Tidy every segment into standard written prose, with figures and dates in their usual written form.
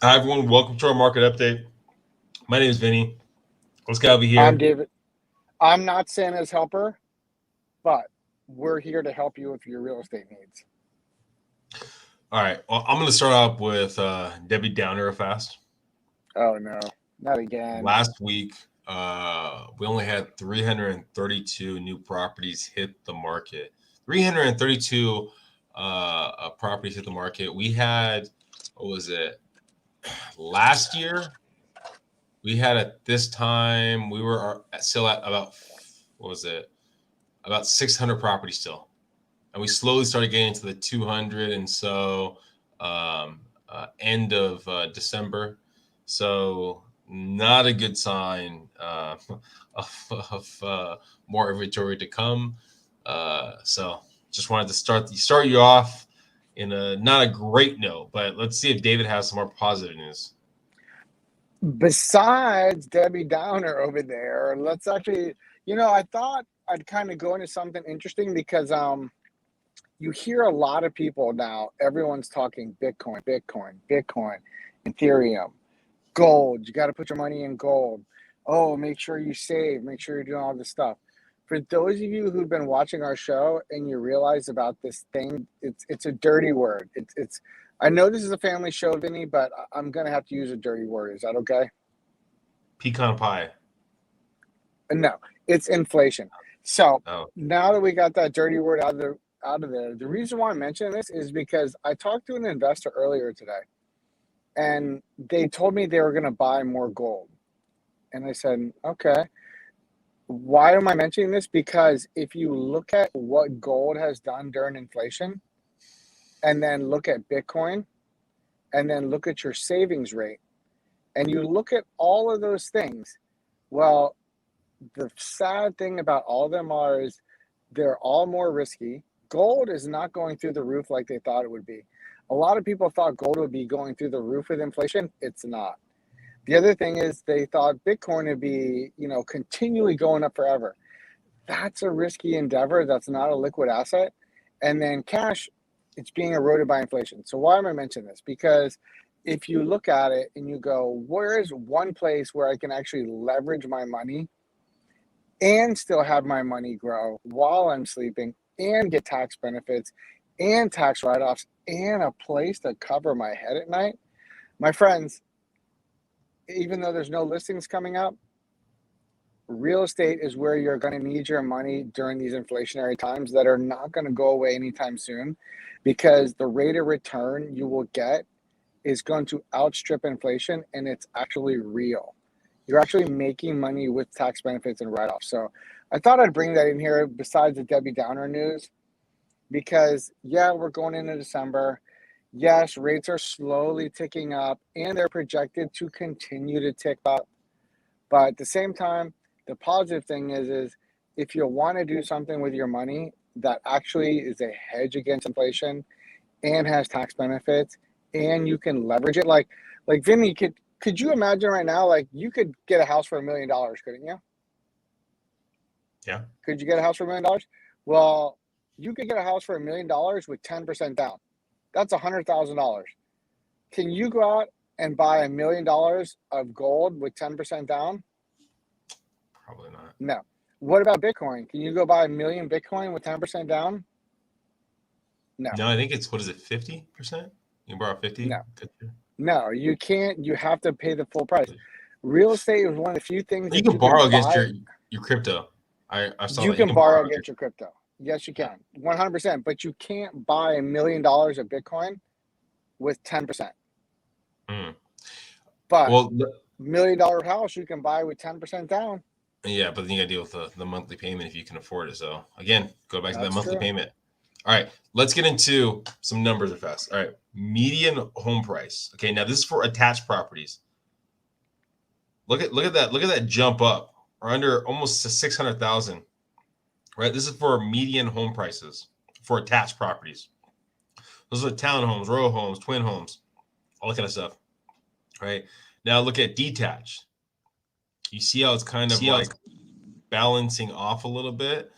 Hi, everyone. Welcome to our market update. My name is Vinnie. Let's get over I'm here. David. I'm not Santa's helper, but we're here to help you with your real estate needs. All right. Well, I'm going to start off with Debbie Downer fast. Oh no, not again. Last week, we only had 332 new properties hit the market. 332 properties hit the market. We had, what was it? Last year, we had at this time, we were still at about, what was it? About 600 properties still. And we slowly started getting to the 200 and so end of December. So not a good sign of more inventory to come. So just wanted to start you off in a not a great note, but let's see if David has some more positive news. Besides Debbie Downer over there, let's actually, I thought I'd kind of go into something interesting because you hear a lot of people now. Everyone's talking Bitcoin, Ethereum, gold. You got to put your money in gold. Oh, make sure you save. Make sure you're doing all this stuff. For those of you who've been watching our show and you realize about this thing, it's a dirty word. It's. I know this is a family show, Vinny, but I'm gonna have to use a dirty word. Is that okay? Pecan pie. No, it's inflation. So Oh, now that we got that dirty word out of there, the reason why I'm mentioning this is because I talked to an investor earlier today, and they told me they were going to buy more gold. And I said, okay, why am I mentioning this? Because if you look at what gold has done during inflation, and then look at Bitcoin, and then look at your savings rate, and you look at all of those things, well, the sad thing about all of them is they're all more risky. Gold is not going through the roof like they thought it would be. A lot of people thought gold would be going through the roof with inflation. It's not. The other thing is they thought Bitcoin would be, continually going up forever. That's a risky endeavor. That's not a liquid asset. And then cash, it's being eroded by inflation. So why am I mentioning this? Because if you look at it and you go, where is one place where I can actually leverage my money and still have my money grow while I'm sleeping and get tax benefits and tax write-offs and a place to cover my head at night? My friends, even though there's no listings coming up, real estate is where you're going to need your money during these inflationary times that are not going to go away anytime soon, because the rate of return you will get is going to outstrip inflation, and it's actually real. You're actually making money with tax benefits and write-offs. So I thought I'd bring that in here besides the Debbie Downer news, because yeah, we're going into December. Yes, rates are slowly ticking up and they're projected to continue to tick up. But at the same time, the positive thing is if you want to do something with your money that actually is a hedge against inflation and has tax benefits and you can leverage it, like Vinny, could you imagine right now, like you could get a house for $1 million, couldn't you? yeah. Could you get a house for $1 million? Well, you could get a house for $1 million with 10% down. That's $100,000. Can you go out and buy $1 million of gold with 10% down? Probably not. No. What about Bitcoin? Can you go buy 1 million Bitcoin with 10% down? No. No, I think it's, what is it, 50%? You can borrow 50? No. No, you can't. You have to pay the full price. Real estate is one of the few things You that can borrow against buy. your crypto. I saw You that. can borrow against your crypto. Yes, you can. 100%. But you can't buy $1 million of Bitcoin with 10%. But Well, $1 million house you can buy with 10% down. yeah, but then you got to deal with the monthly payment if you can afford it. So again, go back to that monthly True. payment. All right, let's get into some numbers fast. All right, median home price. Okay, now this is for attached properties. Look at that. Look at that jump up. Or under almost to 600,000. Right, this is for median home prices for attached properties. Those are townhomes, row homes, twin homes, all that kind of stuff. Right, now look at detached. You see how it's kind of like balancing off a little bit.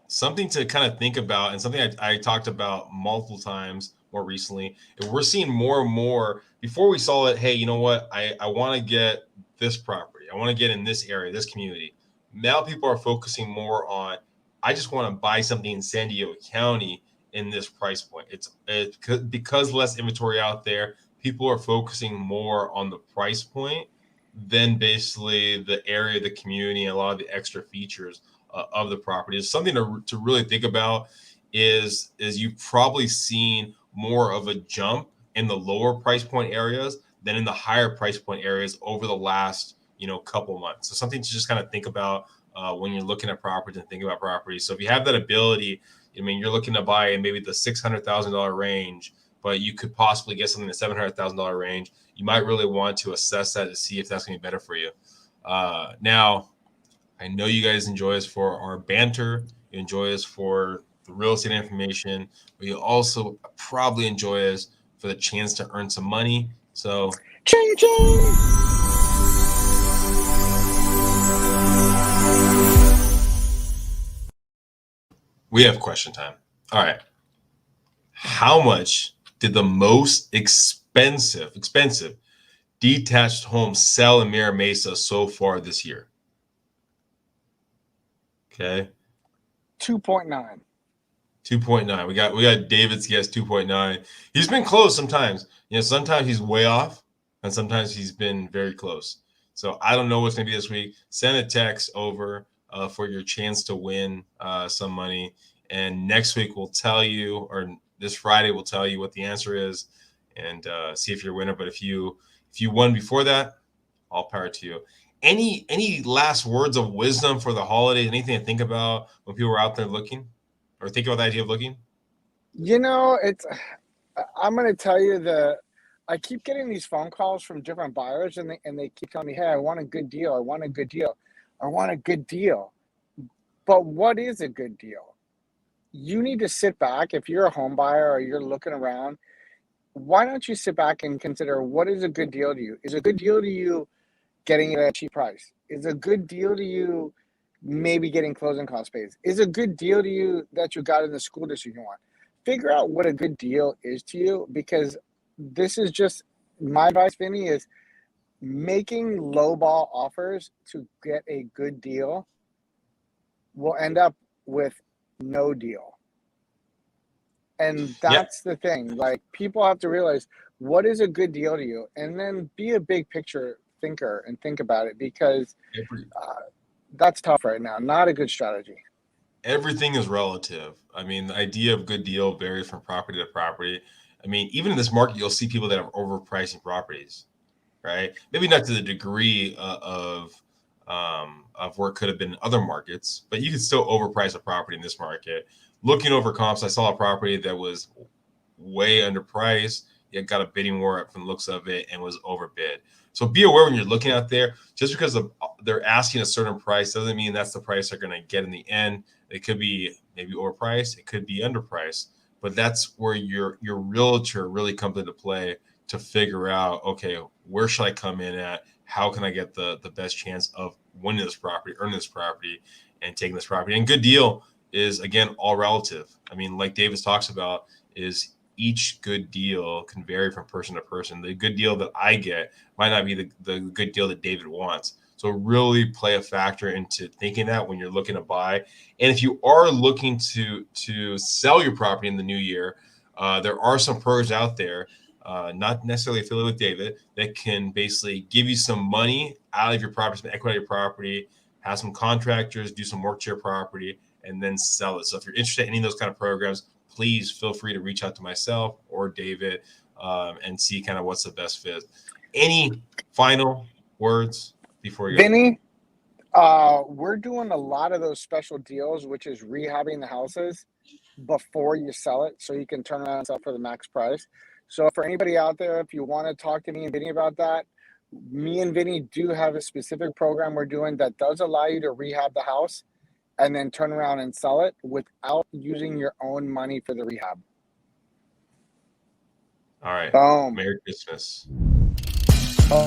Something to kind of think about, and something I talked about multiple times more recently. And we're seeing more and more. Before we saw it, hey, you know what? I want to get this property. I want to get in this area, this community. Now people are focusing more on, I just want to buy something in San Diego County in this price point. It's because less inventory out there, people are focusing more on the price point than basically the area, the community, and a lot of the extra features of the property. It's something to really think about. Is you've probably seen more of a jump in the lower price point areas than in the higher price point areas over the last couple months. So something to just kind of think about when you're looking at properties and thinking about properties. So if you have that ability, I mean, you're looking to buy in maybe the $600,000 range, but you could possibly get something in the $700,000 range. You might really want to assess that to see if that's going to be better for you. Now, I know you guys enjoy us for our banter. You enjoy us for the real estate information, but you also probably enjoy us for the chance to earn some money. So, Ching ching. We have question time. All right. How much did the most expensive detached home sell in Mira Mesa so far this year? Okay. 2.9. 2.9. We got David's guess 2.9. He's been close sometimes. Sometimes he's way off, and sometimes he's been very close. So I don't know what's going to be this week. Send a text over for your chance to win some money. And next week we'll tell you, or this Friday we'll tell you what the answer is, and see if you're a winner. But if you won before that, all power to you. Any last words of wisdom for the holidays? Anything to think about when people are out there looking, or think about the idea of looking? I'm going to tell you I keep getting these phone calls from different buyers, and they keep telling me, hey, I want a good deal. I want a good deal. I want a good deal. But what is a good deal? You need to sit back. If you're a home buyer or you're looking around, why don't you sit back and consider, what is a good deal to you? Is a good deal to you getting it at a cheap price? Is a good deal to you maybe getting closing cost pays? Is a good deal to you that you got in the school district you want? Figure out what a good deal is to you, because this is just my advice, Vinnie, is making lowball offers to get a good deal will end up with no deal. And that's the thing. Like, people have to realize, what is a good deal to you, and then be a big picture thinker and think about it, because that's tough right now. Not a good strategy. Everything is relative. I mean, the idea of good deal varies from property to property. I mean, even in this market, you'll see people that are overpricing properties, right? Maybe not to the degree of where it could have been in other markets, but you can still overprice a property in this market. Looking over comps, I saw a property that was way underpriced. It got a bidding war from the looks of it and was overbid. So be aware when you're looking out there. Just because they're asking a certain price doesn't mean that's the price they're going to get in the end. It could be maybe overpriced. It could be underpriced. But that's where your realtor really comes into play to figure out, okay, where should I come in at? How can I get the best chance of winning this property, earning this property, and taking this property? And good deal is, again, all relative. I mean, like Davis talks about, is each good deal can vary from person to person. The good deal that I get might not be the good deal that David wants. So really play a factor into thinking that when you're looking to buy. And if you are looking to sell your property in the new year, there are some programs out there, not necessarily affiliated with David, that can basically give you some money out of your property, some equity of your property, have some contractors do some work to your property, and then sell it. So if you're interested in any of those kind of programs, please feel free to reach out to myself or David and see kind of what's the best fit. Any final words before you go? Vinnie, we're doing a lot of those special deals, which is rehabbing the houses before you sell it, so you can turn around and sell for the max price. So for anybody out there, if you want to talk to me and Vinnie about that, me and Vinnie do have a specific program we're doing that does allow you to rehab the house and then turn around and sell it without using your own money for the rehab. All right. Boom. Merry Christmas.